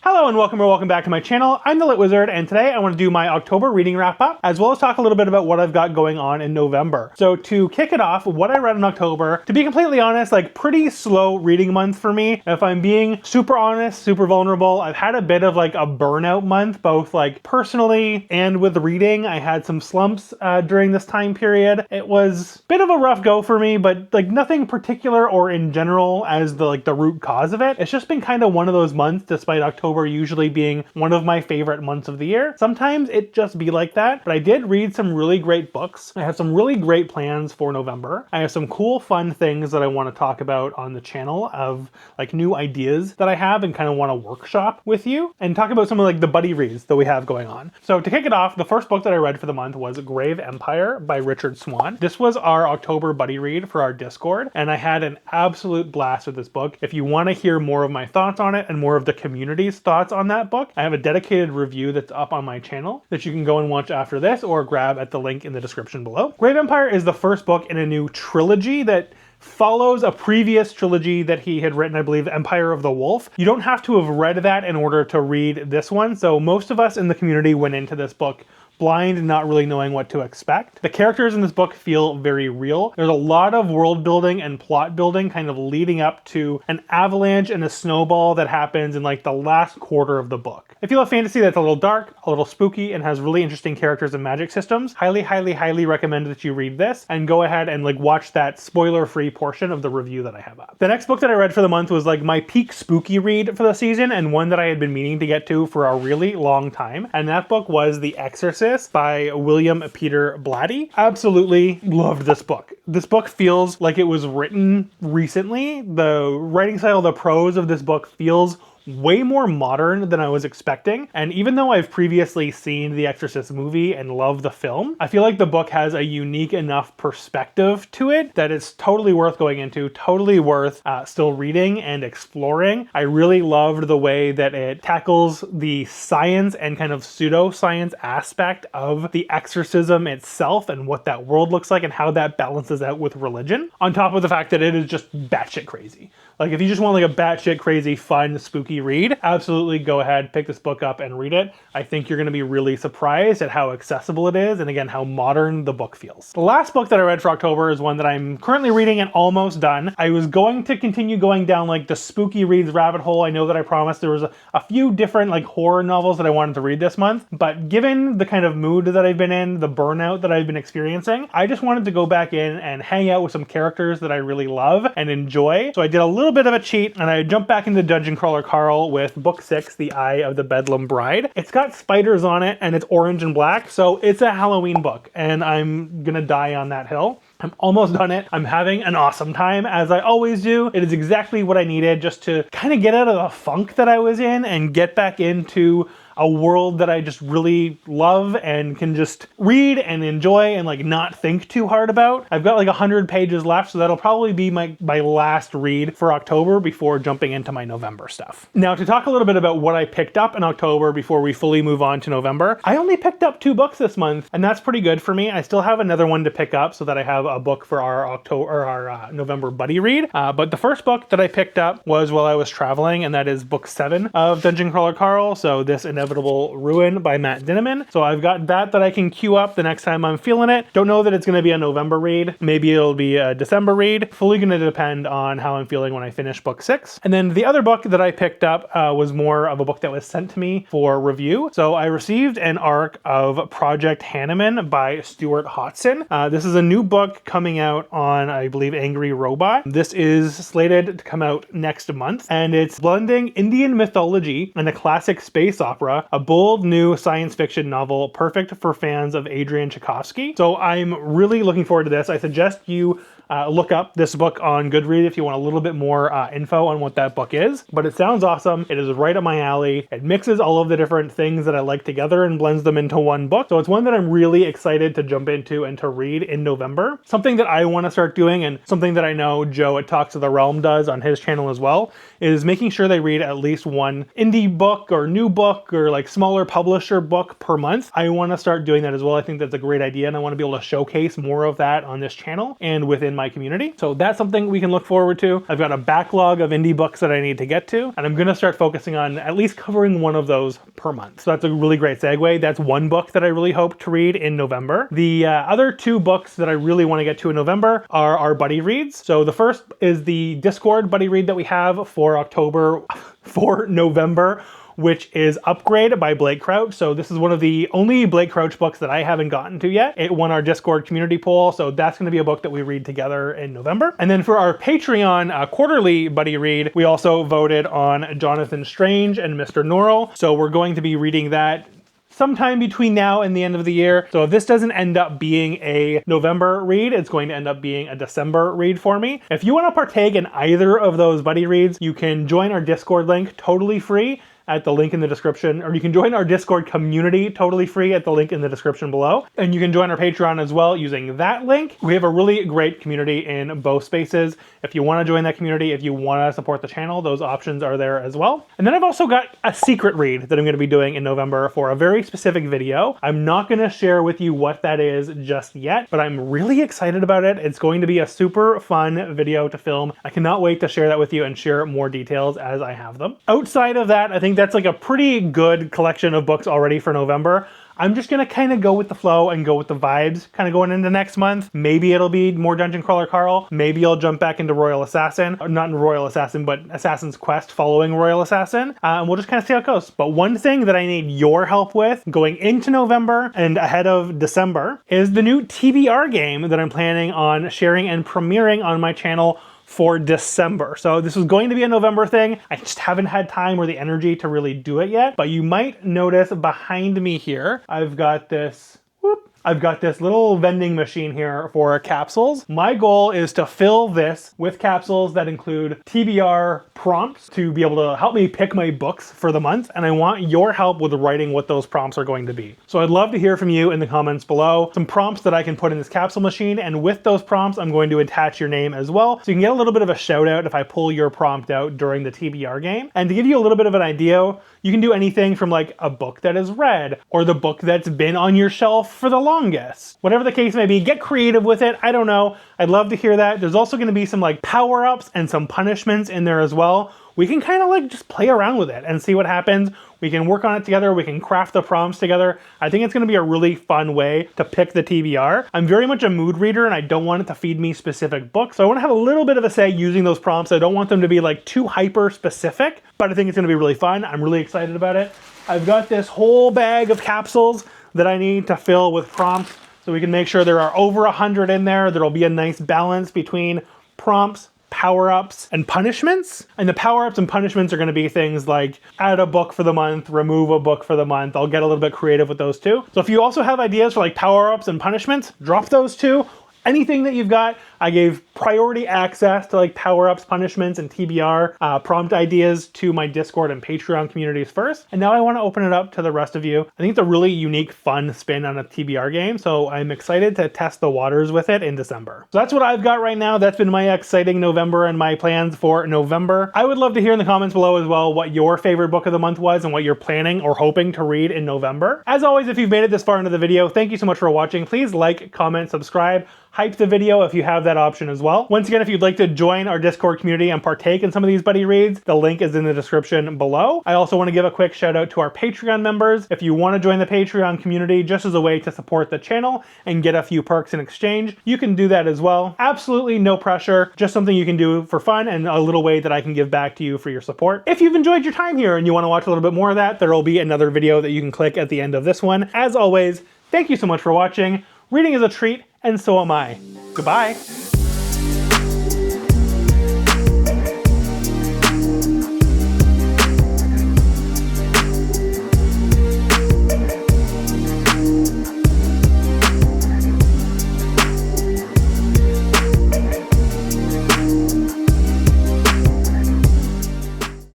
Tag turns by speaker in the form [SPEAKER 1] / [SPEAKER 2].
[SPEAKER 1] Hello and welcome back to my channel. I'm the Lit Wizard, and today I want to do my October reading wrap up, as well as talk a little bit about what I've got going on in November. So to kick it off, what I read in October, to be completely honest, like pretty slow reading month for me. If I'm being super honest, super vulnerable, I've had a bit of like a burnout month, both like personally and with reading. I had some slumps during this time period. It was a bit of a rough go for me, but like nothing particular or in general as the root cause of it. It's just been kind of one of those months, despite October usually being one of my favorite months of the year. Sometimes it just be like that, but I did read some really great books. I have some really great plans for November. I have some cool, fun things that I want to talk about on the channel of like new ideas that I have and kind of want to workshop with you and talk about some of like the buddy reads that we have going on. So to kick it off, the first book that I read for the month was Grave Empire by Richard Swan. This was our October buddy read for our Discord, and I had an absolute blast with this book. If you want to hear more of my thoughts on it and more of the community's thoughts on that book, I have a dedicated review that's up on my channel that you can go and watch after this or grab at the link in the description below. Grave Empire is the first book in a new trilogy that follows a previous trilogy that he had written, I believe, Empire of the Wolf. You don't have to have read that in order to read this one, so most of us in the community went into this book blind and not really knowing what to expect. The characters in this book feel very real. There's a lot of world building and plot building kind of leading up to an avalanche and a snowball that happens in like the last quarter of the book. If you love fantasy that's a little dark, a little spooky, and has really interesting characters and magic systems, highly recommend that you read this and go ahead and like watch that spoiler-free portion of the review that I have up. The next book that I read for the month was like my peak spooky read for the season, and one that I had been meaning to get to for a really long time, and that book was The Exorcist by William Peter Blatty. Absolutely loved this book. This book feels like it was written recently. The writing style, the prose of this book feels way more modern than I was expecting. And even though I've previously seen The Exorcist movie and love the film, I feel like the book has a unique enough perspective to it that it's totally worth going into, totally worth still reading and exploring. I really loved the way that it tackles the science and kind of pseudoscience aspect of the exorcism itself and what that world looks like and how that balances out with religion, on top of the fact that it is just batshit crazy. Like if you just want like a batshit crazy, fun, spooky read, absolutely go ahead, pick this book up and read it. I think you're gonna be really surprised at how accessible it is and again, how modern the book feels. The last book that I read for October is one that I'm currently reading and almost done. I was going to continue going down like the spooky reads rabbit hole. I know that I promised there was a few different like horror novels that I wanted to read this month, but given the kind of mood that I've been in, the burnout that I've been experiencing, I just wanted to go back in and hang out with some characters that I really love and enjoy. So I did a little bit of a cheat and I jumped back into Dungeon Crawler Carl with book 6, The Eye of the Bedlam Bride. It's got spiders on it and it's orange and black, so it's a Halloween book and I'm gonna die on that hill. I'm almost done it. I'm having an awesome time, as I always do. It is exactly what I needed just to kind of get out of the funk that I was in and get back into a world that I just really love and can just read and enjoy and like not think too hard about. I've got like 100 pages left, so that'll probably be my last read for October before jumping into my November stuff. Now to talk a little bit about what I picked up in October before we fully move on to November, I only picked up 2 books this month and that's pretty good for me. I still have another one to pick up so that I have a book for our November buddy read. But the first book that I picked up was while I was traveling, and that is book 7 of Dungeon Crawler Carl. So This Inevitable Ruin by Matt Dinneman. So I've got that I can queue up the next time I'm feeling it. Don't know that it's going to be a November read. Maybe it'll be a December read. Fully going to depend on how I'm feeling when I finish book 6. And then the other book that I picked up was more of a book that was sent to me for review. So I received an arc of Project Hanneman by Stuart Hodson. This is a new book coming out on, I believe, Angry Robot. This is slated to come out next month, and it's blending Indian mythology and a classic space opera, a bold new science fiction novel perfect for fans of Adrian Tchaikovsky. So I'm really looking forward to this. I suggest you look up this book on Goodreads if you want a little bit more info on what that book is. But it sounds awesome. It is right up my alley. It mixes all of the different things that I like together and blends them into one book. So it's one that I'm really excited to jump into and to read in November. Something that I want to start doing, and something that I know Joe at Talks of the Realm does on his channel as well, is making sure they read at least one indie book or new book or like smaller publisher book per month. I want to start doing that as well. I think that's a great idea, and I want to be able to showcase more of that on this channel and within my community. So that's something we can look forward to. I've got a backlog of indie books that I need to get to, and I'm gonna start focusing on at least covering one of those per month. So that's a really great segue. That's one book that I really hope to read in November. The other two books that I really want to get to in November are our buddy reads. So the first is the Discord buddy read that we have for November, which is Upgrade by Blake Crouch. So this is one of the only Blake Crouch books that I haven't gotten to yet. It won our Discord community poll, so that's gonna be a book that we read together in November. And then for our Patreon quarterly buddy read, we also voted on Jonathan Strange and Mr. Norrell. So we're going to be reading that sometime between now and the end of the year. So if this doesn't end up being a November read, it's going to end up being a December read for me. If you want to partake in either of those buddy reads, you can join our Discord link totally free at the link in the description, or you can join our Discord community totally free at the link in the description below. And you can join our Patreon as well using that link. We have a really great community in both spaces. If you want to join that community, if you want to support the channel, those options are there as well. And then I've also got a secret read that I'm going to be doing in November for a very specific video. I'm not going to share with you what that is just yet, but I'm really excited about it. It's going to be a super fun video to film. I cannot wait to share that with you and share more details as I have them. Outside of that, I think that's like a pretty good collection of books already for November. I'm just gonna kind of go with the flow and go with the vibes kind of going into next month. Maybe it'll be more Dungeon Crawler Carl. Maybe I'll jump back into Royal Assassin. Or not Royal Assassin, but Assassin's Quest following Royal Assassin. And we'll just kind of see how it goes. But one thing that I need your help with going into November and ahead of December is the new TBR game that I'm planning on sharing and premiering on my channel for December. So this was going to be a November thing. I just haven't had time or the energy to really do it yet, but you might notice behind me here, I've got this little vending machine here for capsules. My goal is to fill this with capsules that include TBR prompts to be able to help me pick my books for the month, and I want your help with writing what those prompts are going to be. So I'd love to hear from you in the comments below, some prompts that I can put in this capsule machine, and with those prompts, I'm going to attach your name as well, so you can get a little bit of a shout out if I pull your prompt out during the TBR game. And to give you a little bit of an idea, you can do anything from like a book that is read, or the book that's been on your shelf for the longest. Whatever the case may be, get creative with it. I don't know. I'd love to hear that. There's also gonna be some like power-ups and some punishments in there as well. We can kind of like just play around with it and see what happens. We can work on it together. We can craft the prompts together. I think it's gonna be a really fun way to pick the TBR. I'm very much a mood reader and I don't want it to feed me specific books. So I wanna have a little bit of a say using those prompts. I don't want them to be like too hyper specific, but I think it's gonna be really fun. I'm really excited about it. I've got this whole bag of capsules that I need to fill with prompts, so we can make sure there are over 100 in there. There'll be a nice balance between prompts, power-ups, and punishments. And the power-ups and punishments are gonna be things like add a book for the month, remove a book for the month. I'll get a little bit creative with those too. So if you also have ideas for like power-ups and punishments, drop those too. Anything that you've got, I gave priority access to like power-ups, punishments, and TBR prompt ideas to my Discord and Patreon communities first. And now I want to open it up to the rest of you. I think it's a really unique, fun spin on a TBR game. So I'm excited to test the waters with it in December. So that's what I've got right now. That's been my exciting November and my plans for November. I would love to hear in the comments below as well what your favorite book of the month was and what you're planning or hoping to read in November. As always, if you've made it this far into the video, thank you so much for watching. Please like, comment, subscribe. Hype the video if you have that option as well. Once again, if you'd like to join our Discord community and partake in some of these buddy reads, the link is in the description below. I also want to give a quick shout out to our Patreon members. If you want to join the Patreon community just as a way to support the channel and get a few perks in exchange, you can do that as well. Absolutely no pressure, just something you can do for fun and a little way that I can give back to you for your support. If you've enjoyed your time here and you want to watch a little bit more of that, there will be another video that you can click at the end of this one. As always, thank you so much for watching. Reading is a treat, and so am I. Goodbye.